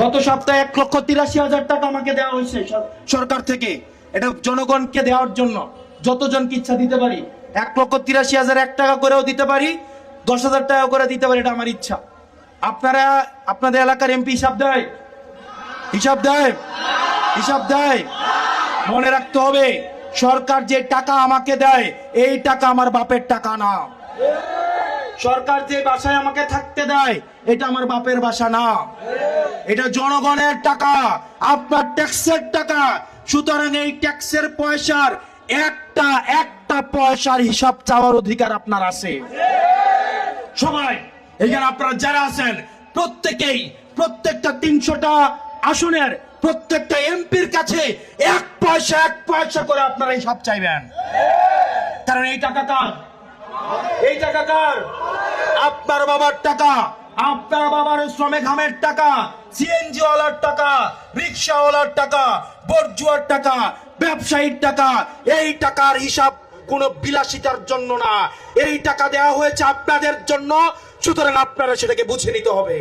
গত সপ্তাহে 1,83,000 টাকা আমাকে দেওয়া হয়েছে সরকার থেকে। এটা জনগণকে দেওয়ার জন্য যতজনকে ইচ্ছা দিতে পারি। 1,83,001 টাকা করেও দিতে পারি, 10,000 টাকা করে দিতে পারি, এটা আমার ইচ্ছা। আপনারা আপনাদের এলাকার এমপি হিসাব দেয়? হিসাব দেয়? হিসাব দেয়? মনে রাখতে হবে, সরকার যে টাকা আমাকে দেয় এই টাকা আমার বাপের টাকা না। সরকার যে বাসায় আমাকে থাকতে দেয় এটা আমার বাপের বাসা না, এটা জনগণের টাকা, আপনার ট্যাক্সের টাকা। সুতরাং এই ট্যাক্সের পয়সার একটা পয়সার হিসাব চাওয়ার অধিকার আপনার আছে। সবাই এখানে আপনারা যারা আছেন প্রত্যেকেই প্রত্যেকটা 300টা আসনের প্রত্যেকটা এমপির কাছে এক পয়সা করে আপনারা হিসাব চাইবেন। কারণ এই টাকা কার? এই টাকা কার? আপনার বাবার টাকা, আপনার বাবার শ্রমে ঘামের টাকা, সিএনজি ওয়ালার টাকা, রিক্সাওয়ালার টাকা, বর্জুয়ার টাকা, ব্যবসায়ীর টাকা। এই টাকার হিসাব কোন বিলাসিতার জন্য না, এই টাকা দেওয়া হয়েছে আপনাদের জন্য। সুতরাং আপনারা সেটাকে বুঝে নিতে হবে।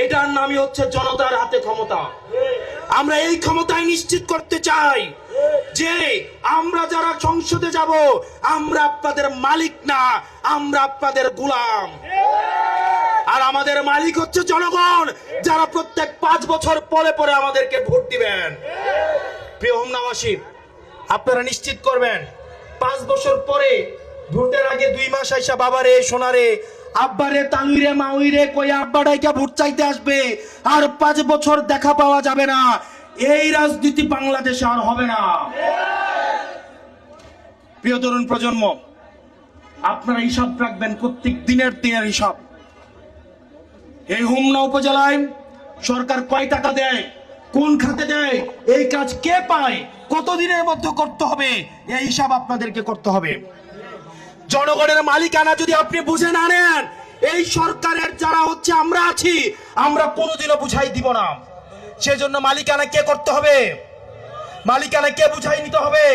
এটার নামই হচ্ছে জনতার হাতে ক্ষমতা। আমরা এই ক্ষমতায় নিশ্চিত করতে চাই যে আমরা যারা সংসদে যাব আমরা আপনাদের মালিক না, আমরা আপনাদের গোলাম। আর আমাদের মালিক হচ্ছে জনগণ, যারা প্রত্যেক 5 বছর পরে পরে আমাদেরকে ভোট দিবেন। প্রিয় হোমনাবাসী, আপনারা নিশ্চিত করবেন 5 বছর পরে ভোটের আগে 2 মাস আইসা বাবারে সোনারে আব্বারে তালুইরে মাউইরে কই আব্বা ডাইকা ভোট চাইতে আসবে, আর 5 বছর দেখা পাওয়া যাবে না। এই রাজনীতি বাংলাদেশে আর হবে না। প্রিয় তরুণ প্রজন্ম, আপনারা হিসাব রাখবেন, প্রত্যেক দিনের হিসাব। এই হোমনা উপজেলায় সরকার কয় টাকা দেয়, কোন খাতে দেয়, এই কাজ কে পায়, কতদিনের মধ্যে করতে হবে, এই হিসাব আপনাদেরকে করতে হবে। জনগণের মালিকানা যদি আপনি বুঝে না নেন, এই সরকারের যারা হচ্ছে আমরা আছি, আমরা কোনোদিনও বুঝাই দিব না। সেজন্য মালিকানা কে করতে হবে? মালিকানা কে বুঝাই নিতে হবে?